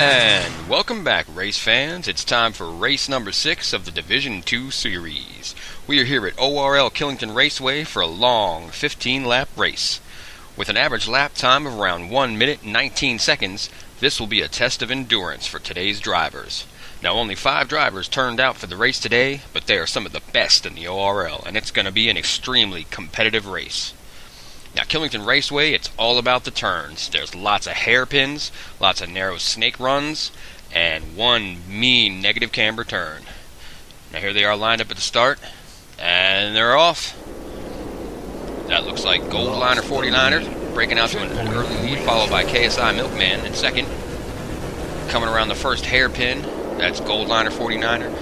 And welcome back, race fans. It's time for race number 6 of the Division 2 series. We are here at ORL Killington Raceway for a long 15-lap race. With an average lap time of around 1 minute and 19 seconds, this will be a test of endurance for today's drivers. Now, only 5 drivers turned out for the race today, but they are some of the best in the ORL, and it's going to be an extremely competitive race. Now, Killington Raceway, it's all about the turns. There's lots of hairpins, lots of narrow snake runs, and one mean negative camber turn. Now, here they are lined up at the start, and they're off. That looks like Gold Liner 49er breaking out to an early lead, followed by KSI Milkman in second. Coming around the first hairpin, that's Gold Liner 49er,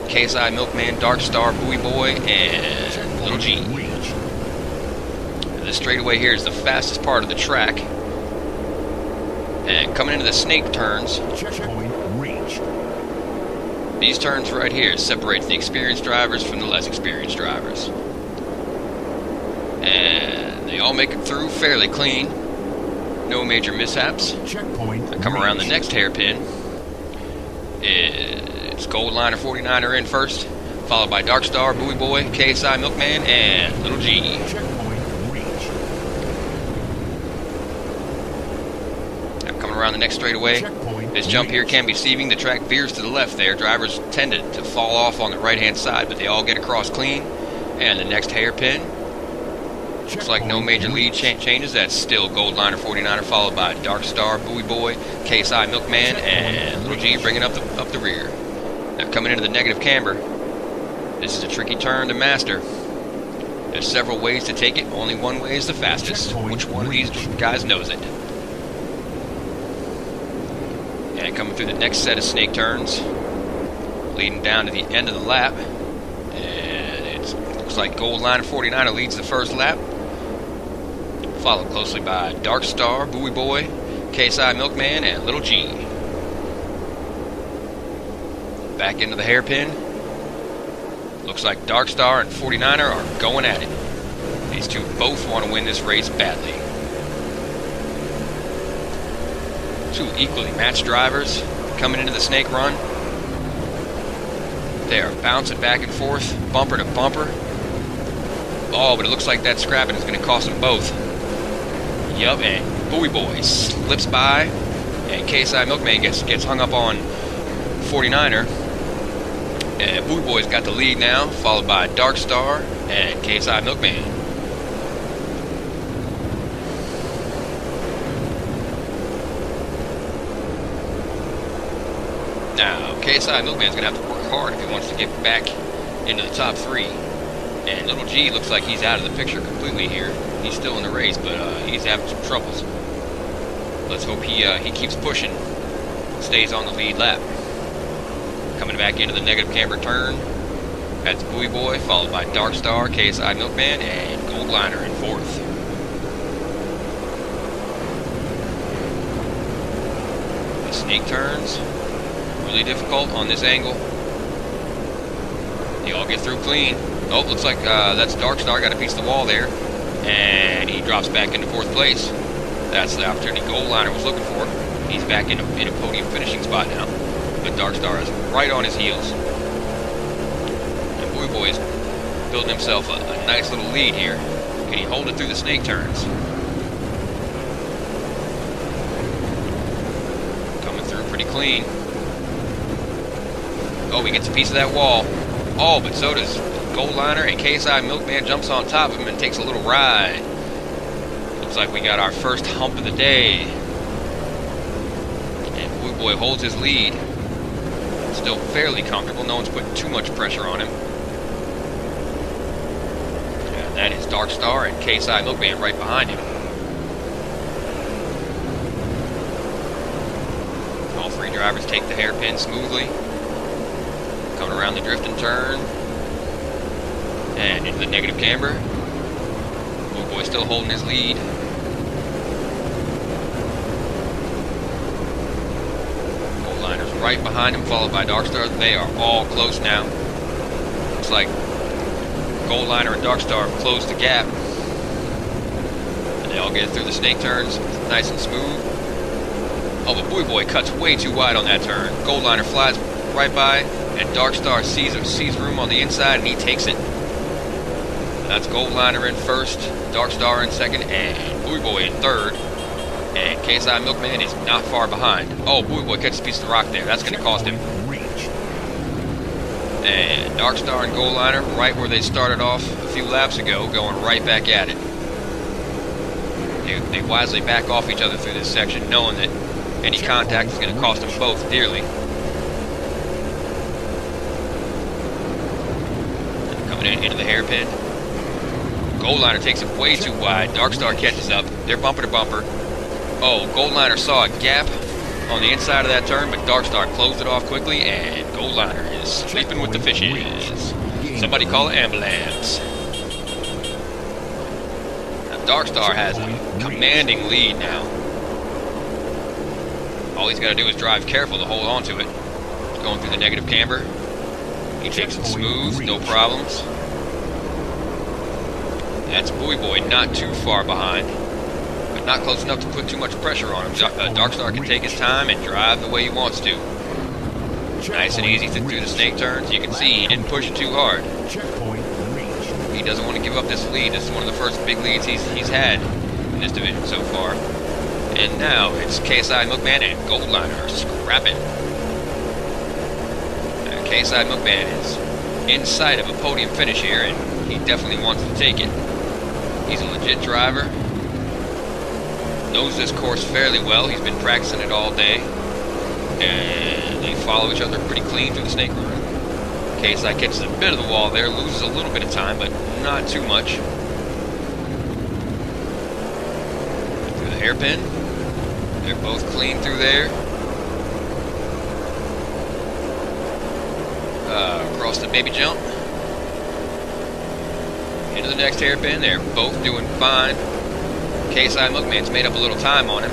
KSI Milkman, Dark Star, Buoy Boy, and Little G. This straightaway here is the fastest part of the track. And coming into the snake turns, these turns right here separate the experienced drivers from the less experienced drivers. And they all make it through fairly clean. No major mishaps. I come around the next hairpin. It's Gold Liner 49er in first, followed by Dark Star, Buoy Boy, KSI Milkman, and Little G. Around the next straightaway. This jump here can be deceiving. The track veers to the left there. Drivers tended to fall off on the right hand side, but they all get across clean. And the next hairpin, looks like no major lead changes. That's still Gold Liner 49er, followed by Dark Star, Buoy Boy, KSI Milkman, and Little G bringing up the rear. Now, coming into the negative camber, this is a tricky turn to master. There's several ways to take it. Only one way is the fastest. Which one of these guys knows it? And coming through the next set of snake turns, leading down to the end of the lap. And it looks like Gold Liner 49er leads the first lap, followed closely by Dark Star, Buoy Boy, KSI Milkman, and Little G. Back into the hairpin. Looks like Dark Star and 49er are going at it. These two both want to win this race badly. Two equally matched drivers coming into the snake run. They are bouncing back and forth, bumper to bumper. Oh, but it looks like that scrapping is going to cost them both. Yup, and Buoy Boy slips by, and KSI Milkman gets hung up on 49er. And Buoy Boy's got the lead now, followed by Dark Star and KSI Milkman. Now, KSI Milkman's going to have to work hard if he wants to get back into the top 3. And Little G looks like he's out of the picture completely here. He's still in the race, but he's having some troubles. Let's hope he keeps pushing, stays on the lead lap. Coming back into the negative camber turn, that's Buoy Boy, followed by Dark Star, KSI Milkman, and Gold Liner in fourth. The snake turns. Really difficult on this angle. They all get through clean. Oh, looks like that's Dark Star, got a piece of the wall there, and he drops back into fourth place. That's the opportunity Gold Liner was looking for. He's back in a podium finishing spot now, but Dark Star is right on his heels. And Buoy Boy is building himself a nice little lead here. Can he hold it through the snake turns? Coming through pretty clean. Oh, he gets a piece of that wall. Oh, but so does Gold Liner, and KSI Milkman jumps on top of him and takes a little ride. Looks like we got our first hump of the day. And Buoy Boy holds his lead. Still fairly comfortable. No one's putting too much pressure on him. And that is Dark Star and KSI Milkman right behind him. All 3 drivers take the hairpin smoothly. Coming around the drifting turn, and into the negative camber. Buoy Boy still holding his lead. Gold Liner's right behind him, followed by Dark Star. They are all close now. Looks like Gold Liner and Dark Star have closed the gap. And they all get through the snake turns nice and smooth. Oh, but Boy Boy cuts way too wide on that turn. Goldliner flies right by, and Darkstar sees room on the inside, and he takes it. That's Goldliner in first, Darkstar in second, and Boy Boy in third. And KSI Milkman is not far behind. Oh, Boy Boy catches a piece of rock there. That's going to cost him. And Darkstar and Goldliner right where they started off a few laps ago, going right back at it. They wisely back off each other through this section, knowing that any contact is going to cost them both dearly. Coming into the hairpin. Goldliner takes it way too wide. Darkstar catches up. They're bumper to bumper. Oh, Goldliner saw a gap on the inside of that turn, but Darkstar closed it off quickly, and Goldliner is sleeping with the fishes. Somebody call an ambulance. Now, Darkstar has a commanding lead now. All he's got to do is drive careful to hold on to it. Going through the negative camber. He takes it smooth, no problems. That's Boy Boy not too far behind, but not close enough to put too much pressure on him. Darkstar can take his time and drive the way he wants to. Nice and easy through the snake turns. You can see he didn't push it too hard. He doesn't want to give up this lead. This is one of the first big leads he's had in this division so far. And now it's KSI Milkman and Goldliner scrapping. KSI Milkman is in sight of a podium finish here, and he definitely wants to take it. He's a legit driver. Knows this course fairly well. He's been practicing it all day. And they follow each other pretty clean through the snake run. KSI catches a bit of the wall there, loses a little bit of time, but not too much. Through the hairpin. They're both clean through there. Across the baby jump. Into the next hairpin. They're both doing fine. KSI Milkman's made up a little time on him.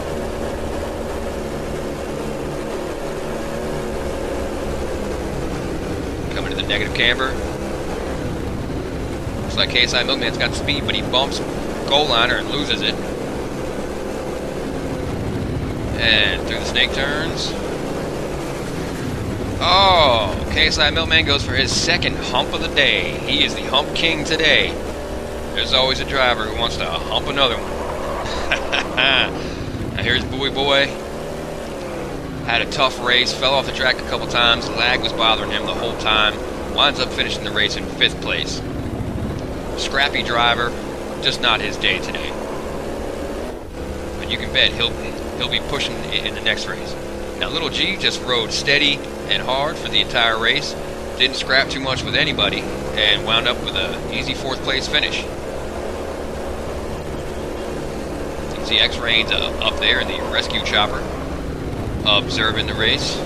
Coming to the negative camber. Looks like KSI Milkman's got speed, but he bumps Goldliner and loses it. And through the snake turns. Oh, KSI Milkman goes for his second hump of the day. He is the hump king today. There's always a driver who wants to hump another one. Now here's Boy Boy. Had a tough race, fell off the track a couple times. Lag was bothering him the whole time. Winds up finishing the race in 5th place. Scrappy driver, just not his day today. But you can bet he'll be pushing in the next race. Now Little G just rode steady and hard for the entire race. Didn't scrap too much with anybody and wound up with an easy 4th place finish. You can see X-Rain's up there in the rescue chopper, observing the race.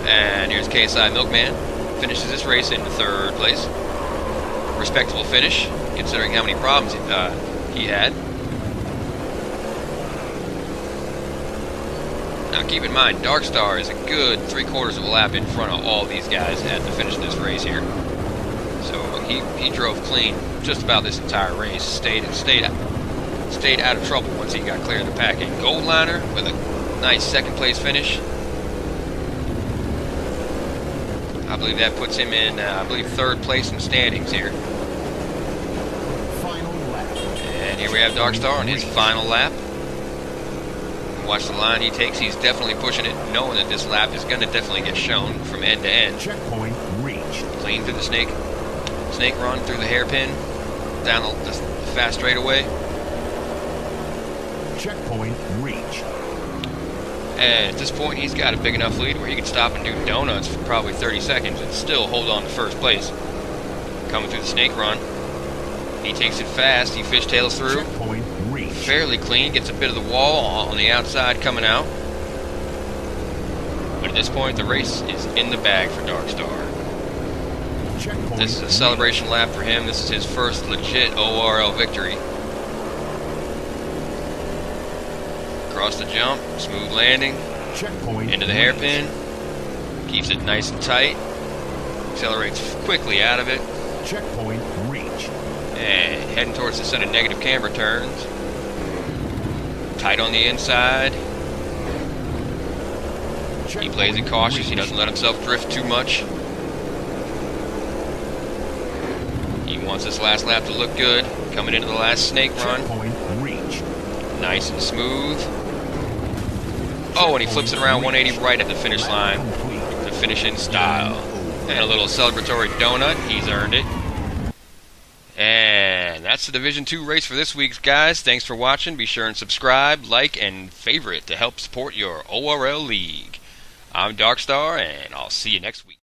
And here's KSI Milkman. Finishes this race in 3rd place. Respectable finish, considering how many problems he had. Now keep in mind, Darkstar is a good 3/4 of a lap in front of all these guys at the finish of this race here. So he drove clean just about this entire race. Stayed out of trouble once he got clear of the pack. And Goldliner with a nice 2nd place finish. I believe that puts him in, 3rd place in standings here. And here we have Darkstar on his final lap. Watch the line he takes. He's definitely pushing it, knowing that this lap is going to definitely get shown from end to end. Checkpoint reached. Clean through the snake run, through the hairpin, down the fast straightaway. Checkpoint reached. And at this point, he's got a big enough lead where he can stop and do donuts for probably 30 seconds and still hold on to 1st place. Coming through the snake run, he takes it fast. He fishtails through. Checkpoint reached. Fairly clean, gets a bit of the wall on the outside coming out. But at this point, the race is in the bag for Darkstar. Checkpoint This is a celebration lap for him. This is his first legit ORL victory. Across the jump, smooth landing, Checkpoint into the hairpin, keeps it nice and tight, accelerates quickly out of it, Checkpoint reached. and heading towards the set of negative camber turns. Tight on the inside. He plays it cautious. He doesn't let himself drift too much. He wants this last lap to look good. Coming into the last snake run. Checkpoint reached. Nice and smooth. Oh, and he flips it around 180 right at the finish line to finish in style. And a little celebratory donut. He's earned it. And that's the Division 2 race for this week, guys. Thanks for watching. Be sure and subscribe, like, and favorite to help support your ORL league. I'm Darkstar, and I'll see you next week.